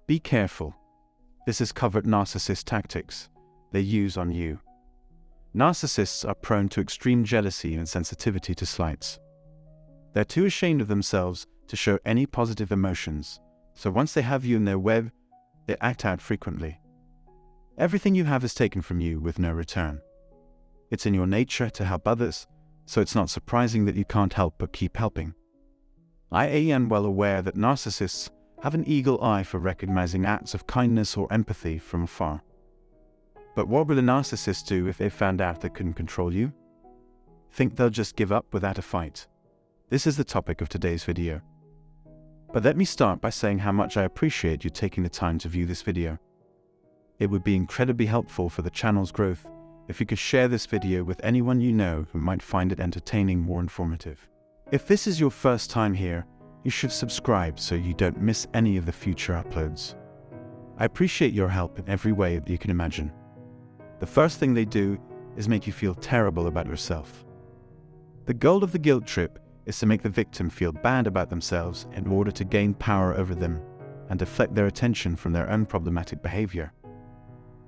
Be careful. This is covert narcissist tactics they use on you. Narcissists are prone to extreme jealousy and sensitivity to slights. They're too ashamed of themselves to show any positive emotions, so once they have you in their web, they act out frequently. Everything you have is taken from you with no return. It's in your nature to help others, so it's not surprising that you can't help but keep helping. I am well aware that narcissists have an eagle eye for recognizing acts of kindness or empathy from afar. But what would a narcissist do if they found out they couldn't control you? Think they'll just give up without a fight? This is the topic of today's video. But let me start by saying how much I appreciate you taking the time to view this video. It would be incredibly helpful for the channel's growth if you could share this video with anyone you know who might find it entertaining or informative. If this is your first time here, you should subscribe so you don't miss any of the future uploads. I appreciate your help in every way that you can imagine. The first thing they do is make you feel terrible about yourself. The goal of the guilt trip is to make the victim feel bad about themselves in order to gain power over them and deflect their attention from their own problematic behavior.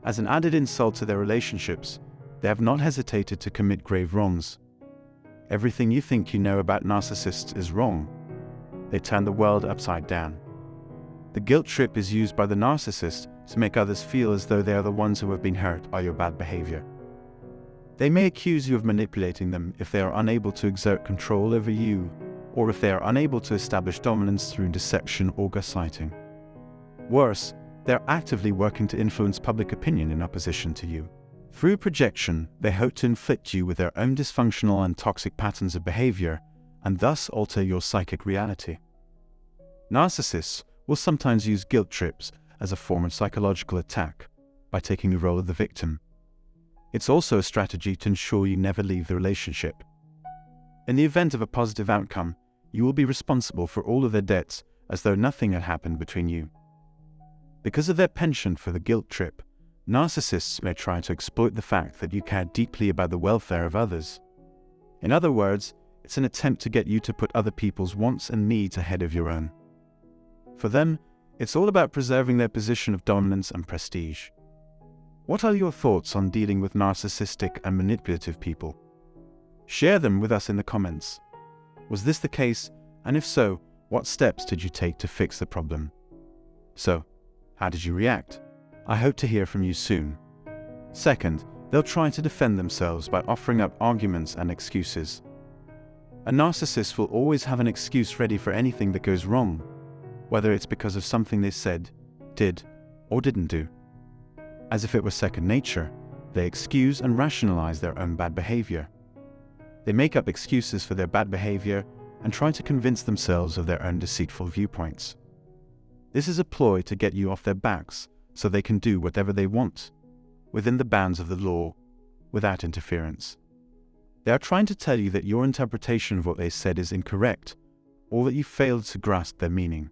As an added insult to their relationships, they have not hesitated to commit grave wrongs. Everything you think you know about narcissists is wrong. They turn the world upside down. The guilt trip is used by the narcissist to make others feel as though they are the ones who have been hurt by your bad behavior. They may accuse you of manipulating them if they are unable to exert control over you, or if they are unable to establish dominance through deception or gaslighting. Worse, they are actively working to influence public opinion in opposition to you. Through projection, they hope to inflict you with their own dysfunctional and toxic patterns of behavior, and thus alter your psychic reality. Narcissists will sometimes use guilt trips as a form of psychological attack by taking the role of the victim. It's also a strategy to ensure you never leave the relationship. In the event of a positive outcome, you will be responsible for all of their debts as though nothing had happened between you. Because of their penchant for the guilt trip, narcissists may try to exploit the fact that you care deeply about the welfare of others. In other words, it's an attempt to get you to put other people's wants and needs ahead of your own. For them, it's all about preserving their position of dominance and prestige. What are your thoughts on dealing with narcissistic and manipulative people? Share them with us in the comments. Was this the case? And if so, what steps did you take to fix the problem? So, how did you react? I hope to hear from you soon. Second, they'll try to defend themselves by offering up arguments and excuses. A narcissist will always have an excuse ready for anything that goes wrong, whether it's because of something they said, did, or didn't do. As if it were second nature, they excuse and rationalize their own bad behavior. They make up excuses for their bad behavior and try to convince themselves of their own deceitful viewpoints. This is a ploy to get you off their backs so they can do whatever they want, within the bounds of the law, without interference. They are trying to tell you that your interpretation of what they said is incorrect, or that you failed to grasp their meaning.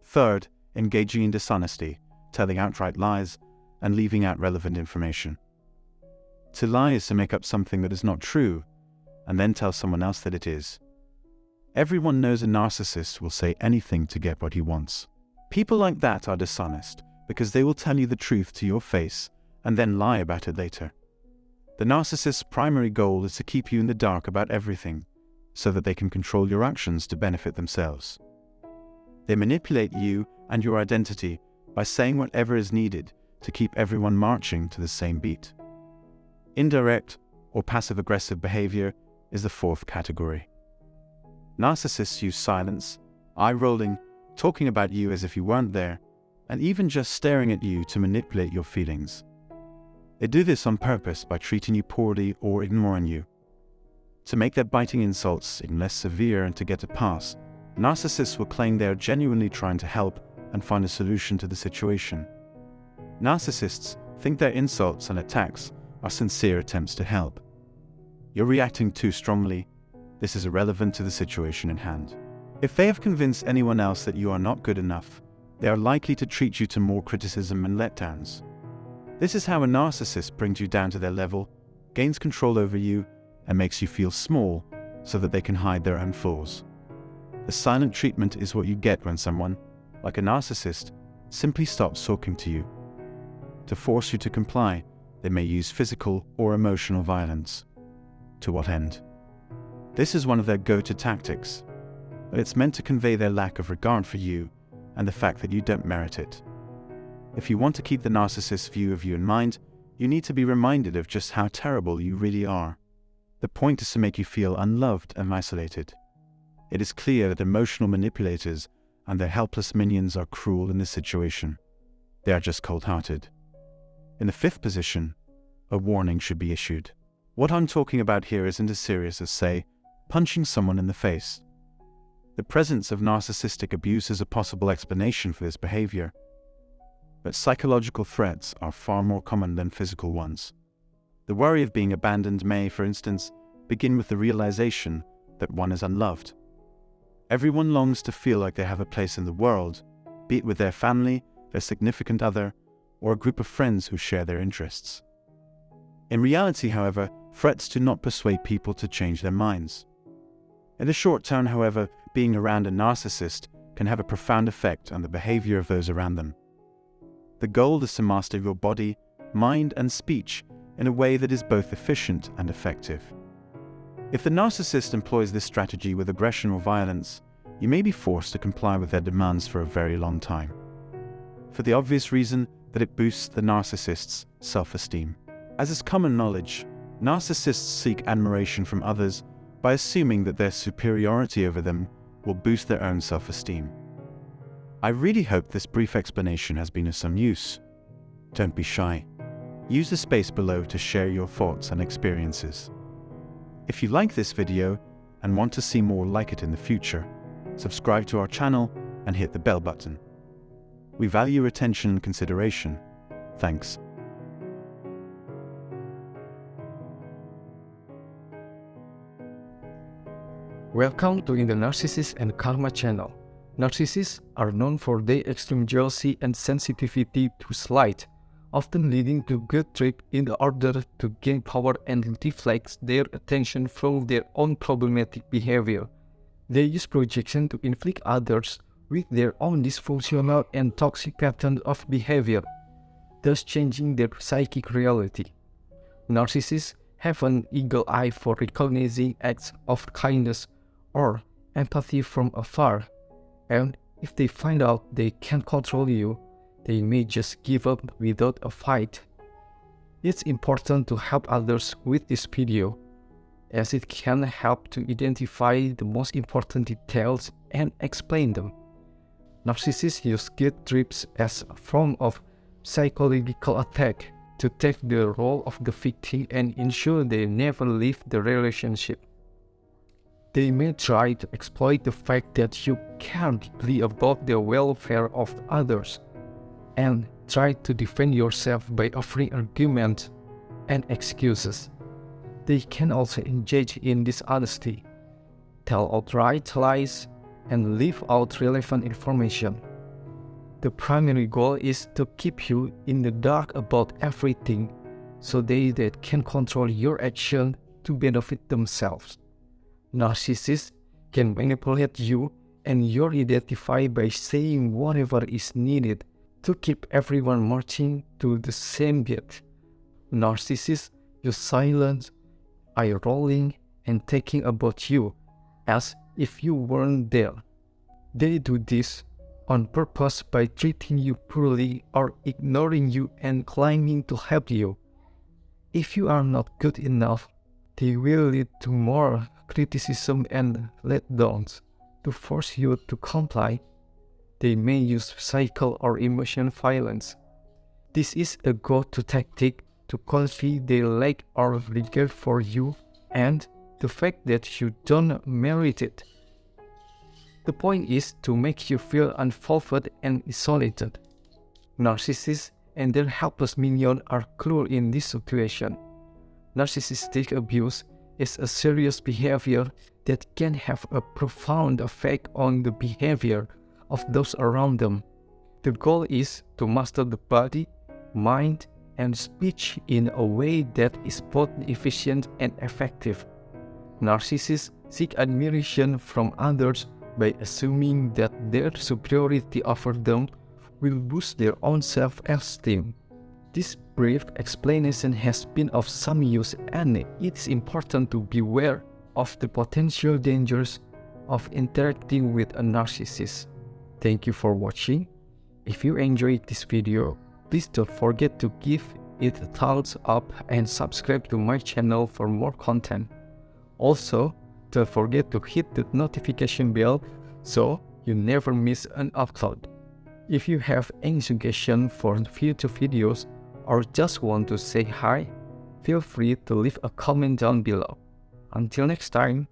Third, engaging in dishonesty, telling outright lies, and leaving out relevant information. To lie is to make up something that is not true, and then tell someone else that it is. Everyone knows a narcissist will say anything to get what he wants. People like that are dishonest, because they will tell you the truth to your face and then lie about it later. The narcissist's primary goal is to keep you in the dark about everything, so that they can control your actions to benefit themselves. They manipulate you and your identity by saying whatever is needed to keep everyone marching to the same beat. Indirect or passive-aggressive behavior is the fourth category. Narcissists use silence, eye-rolling, talking about you as if you weren't there, and even just staring at you to manipulate your feelings. They do this on purpose by treating you poorly or ignoring you. To make their biting insults seem less severe and to get a pass, narcissists will claim they are genuinely trying to help and find a solution to the situation. Narcissists think their insults and attacks are sincere attempts to help. You're reacting too strongly. This is irrelevant to the situation in hand. If they have convinced anyone else that you are not good enough, they are likely to treat you to more criticism and letdowns. This is how a narcissist brings you down to their level, gains control over you, and makes you feel small so that they can hide their own flaws. The silent treatment is what you get when someone, like a narcissist, simply stops talking to you. To force you to comply, they may use physical or emotional violence. To what end? This is one of their go-to tactics, but it's meant to convey their lack of regard for you and the fact that you don't merit it. If you want to keep the narcissist's view of you in mind, you need to be reminded of just how terrible you really are. The point is to make you feel unloved and isolated. It is clear that emotional manipulators and their helpless minions are cruel in this situation. They are just cold-hearted. In the fifth position, a warning should be issued. What I'm talking about here isn't as serious as, say, punching someone in the face. The presence of narcissistic abuse is a possible explanation for this behavior, but psychological threats are far more common than physical ones. The worry of being abandoned may, for instance, begin with the realization that one is unloved. Everyone longs to feel like they have a place in the world, be it with their family, their significant other, or a group of friends who share their interests. In reality, however, threats do not persuade people to change their minds. In the short term, however, being around a narcissist can have a profound effect on the behavior of those around them. The goal is to master your body, mind, and speech in a way that is both efficient and effective. If the narcissist employs this strategy with aggression or violence, you may be forced to comply with their demands for a very long time, for the obvious reason that it boosts the narcissist's self-esteem. As is common knowledge, narcissists seek admiration from others by assuming that their superiority over them will boost their own self-esteem. I really hope this brief explanation has been of some use. Don't be shy. Use the space below to share your thoughts and experiences. If you like this video and want to see more like it in the future, subscribe to our channel and hit the bell button. We value your attention and consideration. Thanks. Welcome to the Narcissist and Karma channel. Narcissists are known for their extreme jealousy and sensitivity to slight, often leading to guilt trip in order to gain power and deflect their attention from their own problematic behavior. They use projection to inflict others with their own dysfunctional and toxic pattern of behavior, thus changing their psychic reality. Narcissists have an eagle eye for recognizing acts of kindness or empathy from afar, and if they find out they can't control you, they may just give up without a fight. It's important to help others with this video, as it can help to identify the most important details and explain them. Narcissists use guilt trips as a form of psychological attack to take the role of the victim and ensure they never leave the relationship. They may try to exploit the fact that you care deeply about the welfare of others, and try to defend yourself by offering arguments and excuses. They can also engage in dishonesty, tell outright lies, and leave out relevant information. The primary goal is to keep you in the dark about everything, so they can control your action to benefit themselves. Narcissists can manipulate you and your identity by saying whatever is needed to keep everyone marching to the same beat. Narcissists use silence, eye rolling, and thinking about you as if you weren't there. They do this on purpose by treating you poorly or ignoring you and claiming to help you. If you are not good enough, they will lead to more criticism and letdowns. To force you to comply, they may use physical or emotional violence. This is a go-to tactic to convey their lack of regard for you and the fact that you don't merit it. The point is to make you feel unfulfilled and isolated. Narcissists and their helpless minions are cruel in this situation. Narcissistic abuse is a serious behavior that can have a profound effect on the behavior of those around them. The goal is to master the body, mind, and speech in a way that is both efficient and effective. Narcissists seek admiration from others by assuming that their superiority over them will boost their own self-esteem. This brief explanation has been of some use, and it is important to beware of the potential dangers of interacting with a narcissist. Thank you for watching. If you enjoyed this video, please don't forget to give it a thumbs up and subscribe to my channel for more content. Also, don't forget to hit the notification bell so you never miss an upload. If you have any suggestion for future videos or just want to say hi, feel free to leave a comment down below. Until next time.